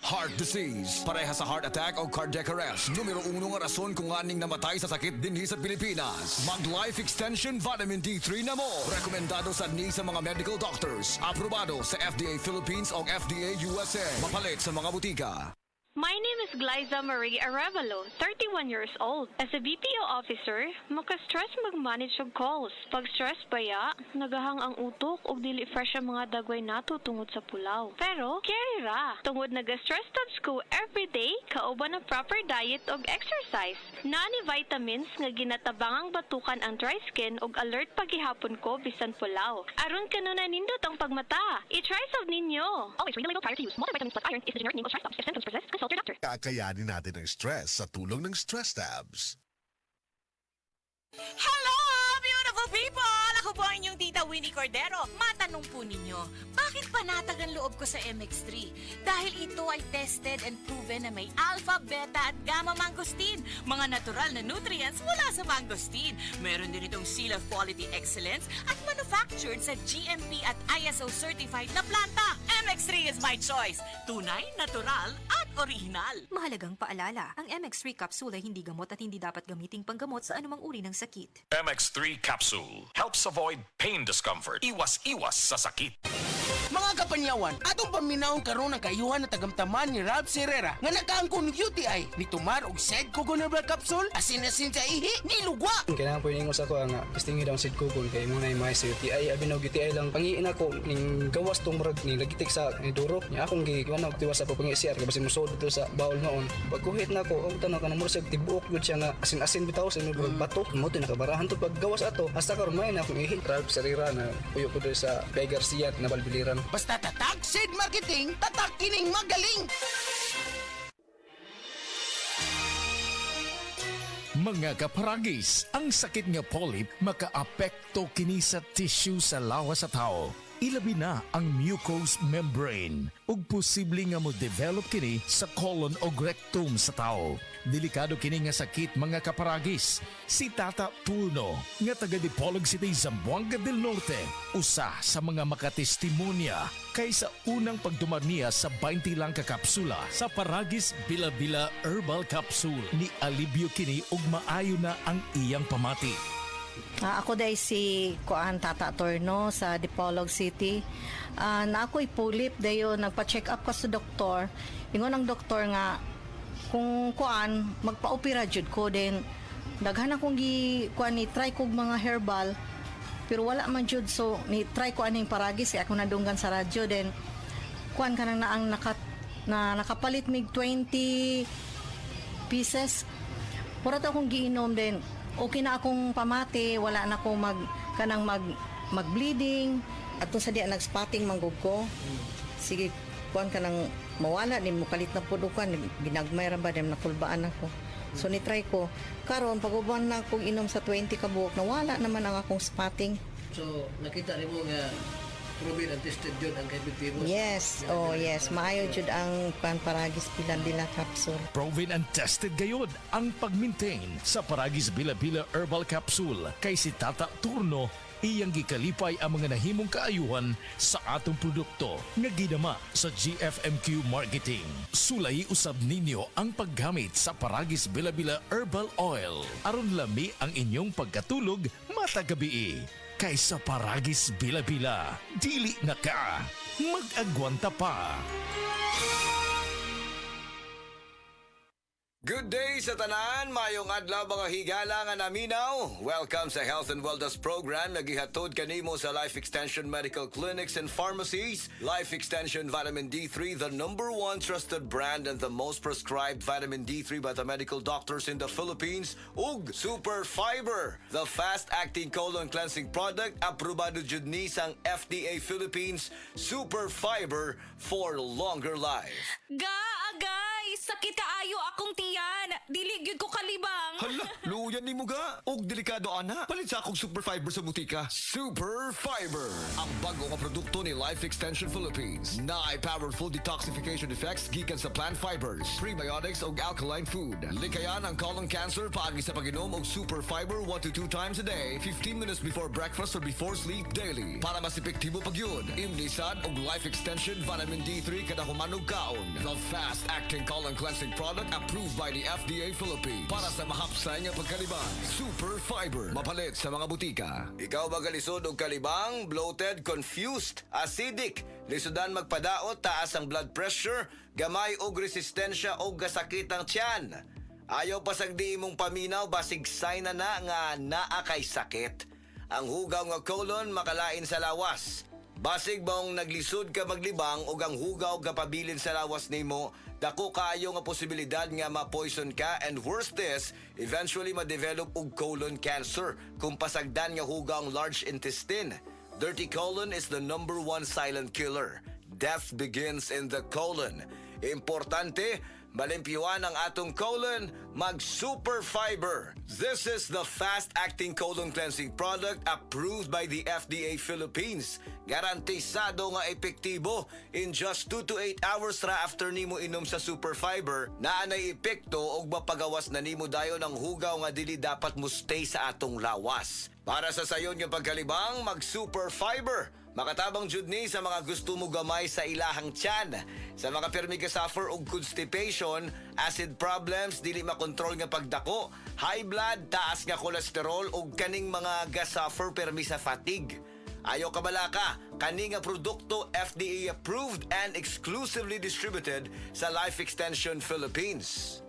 Heart disease, pareha sa heart attack o cardiac arrest. Numero 1 nga rason kung aning namatay sa sakit dinhi sa Pilipinas. Mag Life Extension Vitamin D3 na mo. Rekomendado sa sa mga medical doctors. Aprobado sa FDA Philippines o FDA USA. Mapalit sa mga butika. My name is Glyza Marie Arevalo, 31 years old. As a BPO officer, maka-stress mag-manage og calls. Pag stress baya, nagahang ang utok og dili fresh ang mga dagway nato tungod sa pulaw. Pero, carry ra. Tungod naga-stress tabs ko everyday, kauban ang proper diet og exercise. Nani vitamins nga ginatabangang batukan ang dry skin og alert pagihapon ko bisan pulaw. Aron kanuna nindot ang pagmata. I-try sab ninyo. Always read the label prior to use. Multivitamins plus iron is the generic name of stress tabs. If symptoms persist, consult your doctor. Kakayanin natin ang stress sa tulong ng Stress Tabs. Hello, beautiful people! Ako po ang inyong tita Winnie Cordero. Matanong po ninyo, bakit panatag ang loob ko sa MX3? Dahil ito ay tested and proven na may alpha, beta at gamma mangosteen. Mga natural na nutrients mula sa mangosteen. Meron din itong Seal of Quality Excellence at manufactured sa GMP at ISO certified na planta. MX3 is my choice. Tunay, natural at original. Mahalagang paalala, ang MX3 capsule ay hindi gamot at hindi dapat gamiting panggamot sa anumang uri ng sakit. MX3 Capsule helps avoid pain discomfort. Iwas-iwas sa sakit. Mga kapanyawan, atong paminawon karon ang kayuhan na tagamtaman ni Ralph Serrera nga nakaangkon UTI ni tumar og Sed Cogonabra Capsule asin-asin sa ihi ni lugwa. Kailangan po yung sa ko nga pistingi daw sid kugon kay mo na yung mga UTI abinog UTI lang pangiin ako ning gawas tong murag ni lagitik sa ni duro nya akong giwan og tiwas sa papangi CR kay basin musod dito sa baul noon pagkuhit na ako og tanong kanang murag tibuok gud siya nga asin-asin bitaw sa murag bato mo to nakabarahan to paggawas ato hasta karon may na akong ihi Ralph Serrera na puyo ko sa Bay Garcia na Balbiliran. Basta tatak Sed Marketing, tatak kining magaling. Mga kaparagis, ang sakit nga polyp makaapekto kini sa tissue sa lawas sa tao. Ilabi na ang mucous membrane ug posible nga mo develop kini sa colon o rectum sa tao. Delikado kini nga sakit mga kaparagis. Si Tata Turno nga taga Dipolog City, Zamboanga del Norte, usa sa mga makatestimonya kaysa unang pagdumar niya sa 20 lang ka kapsula sa Paragis Bila-Bila Herbal Capsule ni alibyo kini ug maayo na ang iyang pamati. Ako dahil si Kuan Tata Torno sa Dipolog City. Na ako'y pulip dayo nagpa-check up ka sa doktor. Ingon ang doktor nga kung kuan magpa-opera jud ko din. Daghan akong kuan ni try kog mga herbal pero wala man jud so ni try ko aning Paragis kay ako nadunggan sa radyo then kuan kanang naang nakapalit mig 20 pieces. Pura to akong giinom din. Okay na akong pamati, wala na akong mag-bleeding. At kung sa diya nag-spotting manggog ko, sige, kuhan ka nang mawala, din mo kalit na pudukan, ginagmay ra ba, din nakulbaan ako. So ni-try ko. Karon pag-uban na akong inom sa 20 kabuok, nawala naman ang akong spotting. So, nakita rin mo nga proven and tested yun ang epektibo. Yes, yes. Maayo jud ang Paragis Bila-Bila Capsule. Proven and tested gayod ang pag-maintain sa Paragis Bila-Bila Herbal Capsule kay si Tata Turno iyang gikalipay ang mga nahimong kaayuhan sa atong produkto nga gidama sa GFMQ Marketing. Sulay usab ninyo ang paggamit sa Paragis Bila-Bila Herbal Oil aron lami ang inyong pagkatulog matagabi. Kaysa Paragis Bila-Bila, dili na ka, mag-agwanta pa. Good day sa tanan, mayong adlaw mga higala nga naminaw. Welcome sa Health and Wellness Program na gihatod kanimo sa Life Extension Medical Clinics and Pharmacies. Life Extension Vitamin D3, the #1 trusted brand and the most prescribed vitamin D3 by the medical doctors in the Philippines. Ug Super Fiber, the fast-acting colon cleansing product, aprobado jud ni sang FDA Philippines. Super Fiber for longer life. Agay! Sakit kaayo akong tiyan! Dili gyud ko kalibang! Hala, luyan ni mo ga. Og delikado ana. Palit Mapalit sa akong Super Fiber sa butika. Super Fiber, ang bago nga produkto ni Life Extension Philippines na ay powerful detoxification effects gikan sa plant fibers, prebiotics ug alkaline food. Likayan ang colon cancer paagi sa pag-inom og Super Fiber 1 to 2 times a day, 15 minutes before breakfast or before sleep daily. Para mas epektibo pagyud, imlisad og Life Extension Vitamin D3 kada humanog kaon. The fast-acting colon cleansing product approved by the FDA Philippines. Para sa mahapsay nga pagkalibang, Super Fiber, mapalit sa mga butika. Ikaw ba galisod og kalibang, bloated, confused, acidic, lisudan magpadaot, taas ang blood pressure, gamay og resistensya og gasakit ang tiyan? Ayaw pasagdi imong paminaw basig sign na nga naa kay sakit. Ang hugaw nga colon makalain sa lawas. Basig baong naglisod ka maglibang ug ang hugaw kapabilin sa lawas nimo, dako kaayo nga posibilidad nga ma-poison ka, and worse this, eventually ma-develop og colon cancer kung pasagdan nga hugaw ang large intestine. Dirty colon is the number 1 silent killer. Death begins in the colon. Importante, malimpyuhan ang atong colon, mag-Super Fiber. This is the fast-acting colon cleansing product approved by the FDA Philippines. Garantisado nga epektibo. In just 2 to 8 hours ra after nimo inom sa Super Fiber, naanay epekto og mapagawas na nimo dayon ang hugaw nga dili dapat mo stay sa atong lawas. Para sa sayon nga pagkalibang, mag-Super Fiber. Makatabang jud ni sa mga gusto mo gamay sa ilahang tiyan. Sa mga permi ka suffer og constipation, acid problems, dili makontrol nga pagdako, high blood, taas nga kolesterol ug kaning mga ga-suffer permi sa fatigue. Ayaw kabalaka, kani nga produkto FDA approved and exclusively distributed sa Life Extension Philippines.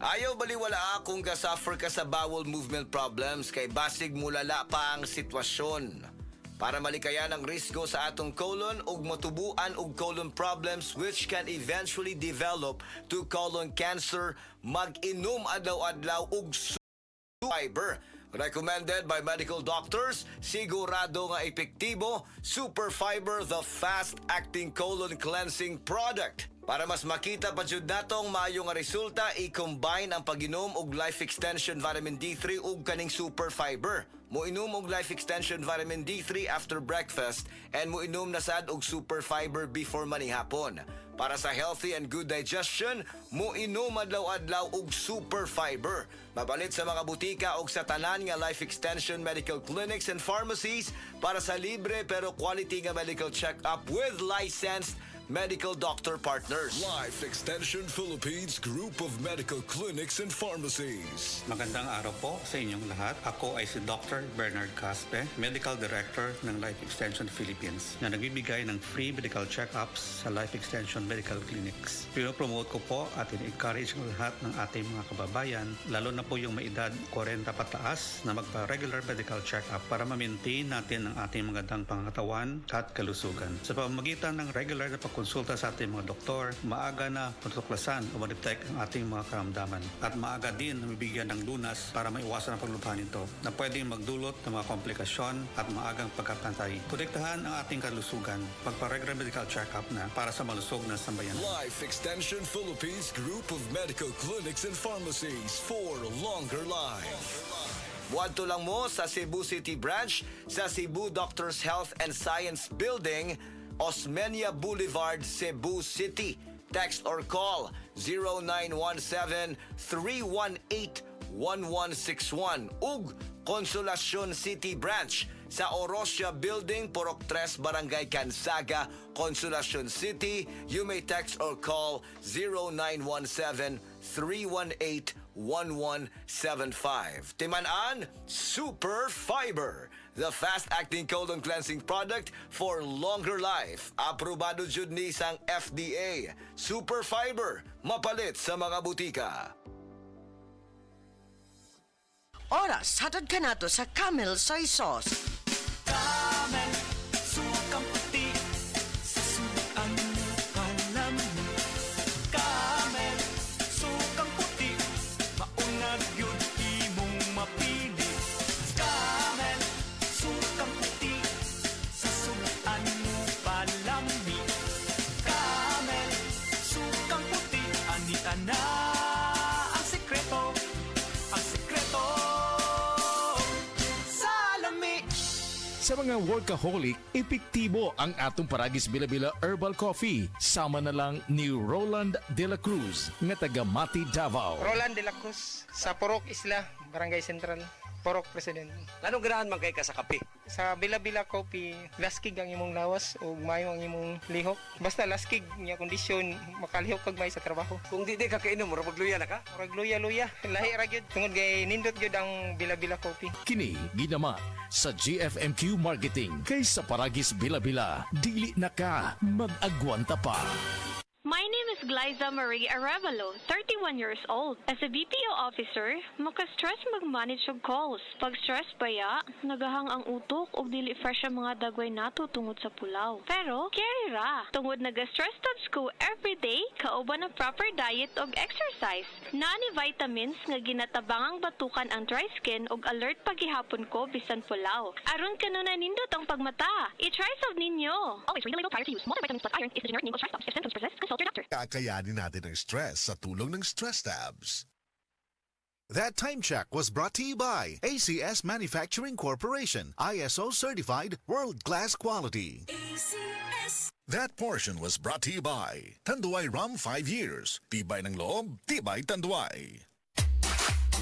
Ayaw baliwala kung ga-suffer ka sa bowel movement problems kay basig mulala pa ang sitwasyon. Para malikayan ang risgo sa atong colon ug matubuan og colon problems which can eventually develop to colon cancer, mag-inom adlaw-adlaw og Super Fiber. Recommended by medical doctors, sigurado nga epektibo, Super Fiber, the fast-acting colon cleansing product. Para mas makita pa jud natong maayo nga resulta, i-combine ang pag-inom og Life Extension Vitamin D3 ug kaning Super Fiber. Moinom og Life Extension Vitamin D3 after breakfast and moinom na sad og Super Fiber before manihapon. Para sa healthy and good digestion, moinom adlaw-adlaw og Super Fiber. Mabalit sa mga butika og sa tanan nga Life Extension medical clinics and pharmacies para sa libre pero quality nga medical check-up with licensed medical doctor partners. Life Extension Philippines Group of Medical Clinics and Pharmacies. Magandang araw po sa inyong lahat. Ako ay si Dr. Bernard Caspe, Medical Director ng Life Extension Philippines, na nagbibigay ng free medical check-ups sa Life Extension Medical Clinics. Pinopromote ko po at in-encourage ng lahat ng ating mga kababayan, lalo na po yung may edad 40 pataas, na magpa-regular medical check-up para ma-maintain natin ang ating magandang pangatawan at kalusugan. Sa pamamagitan ng regular na konsulta sa ating mga doktor, maaga na matuklasan o ma-detect ang ating mga karamdaman. At maaga din namibigyan ng lunas para maiwasan ang paglubhan nito na pwedeng magdulot ng mga komplikasyon at maagang pagkakantay. Protektahan ang ating kalusugan. Pagpa-regular medical check-up na para sa malusog na sambayan. Life Extension Philippines Group of Medical Clinics and Pharmacies for longer life. Buwadto lang mo sa Cebu City Branch sa Cebu Doctors Health and Science Building, Osmeña Boulevard, Cebu City. Text or call 0917-318-1161 ug Consolacion City Branch sa Orosia Building, Purok 3, Barangay Cansaga, Consolacion City. You may text or call 0917-318-1175. Timan-an, Super Fiber, the fast-acting colon cleansing product for longer life. Aprobado jud ni sang FDA. Super Fiber, mapalit sa mga butika. Oras, hatod ka nato sa Camel Soy Sauce. Camel, sukang puti, sa sudan mo palami. Camel, sukang puti, maunag yun imong mapili. Camel, sukang puti, sa sudan mo palami. Camel, sukang puti, anita na ang sekreto sa Sa mga workaholic, epektibo ang atong Paragis Bila-Bila Herbal Coffee. Sama na lang ni Roland De La Cruz, nga taga Mati, Davao. Roland De La Cruz, sa Purok Isla, Barangay Central, Purok President. Anong ganahan man kay ka sa kape? Sa Bila-Bila Coffee, laskig ang imong lawas o mayo ang imong lihok. Basta laskig niya kondisyon, makalihok kag may sa trabaho. Kung di ka kainom, mura magluya na ka? Murag luya-luya, lahi ra gyud. Tungod kay nindot gyud ang Bila-Bila Coffee. Kini ginamat sa GFMQ Marketing kay sa Paragis Bila-Bila. Dili na ka mag-agwanta pa. My name is Glyza Marie Arevalo, 31 years old. As a BPO officer, maka-stress mag-manage og calls. Pag stress baya, nagahang ang utok og dili fresh ang mga dagway nato tungod sa pulaw. Pero, carry ra. Tungod naga-stress tabs ko everyday, kauban ng proper diet og exercise. Naani vitamins nga ginatabangang batukan ang dry skin og alert paghihapon ko bisan pulaw. Aron kanuna nindot ang pagmata. I-try sab ninyo. Always read the label prior to use. Multivitamins plus iron is the generic name of stress tabs. If symptoms persist, consult your doctor. Kakayanin natin ang stress sa tulong ng Stress Tabs. That time check was brought to you by ACS Manufacturing Corporation, ISO certified world-class quality. ACS. That portion was brought to you by Tanduay Rum 5 Years. Tibay ng loob, tibay Tanduay.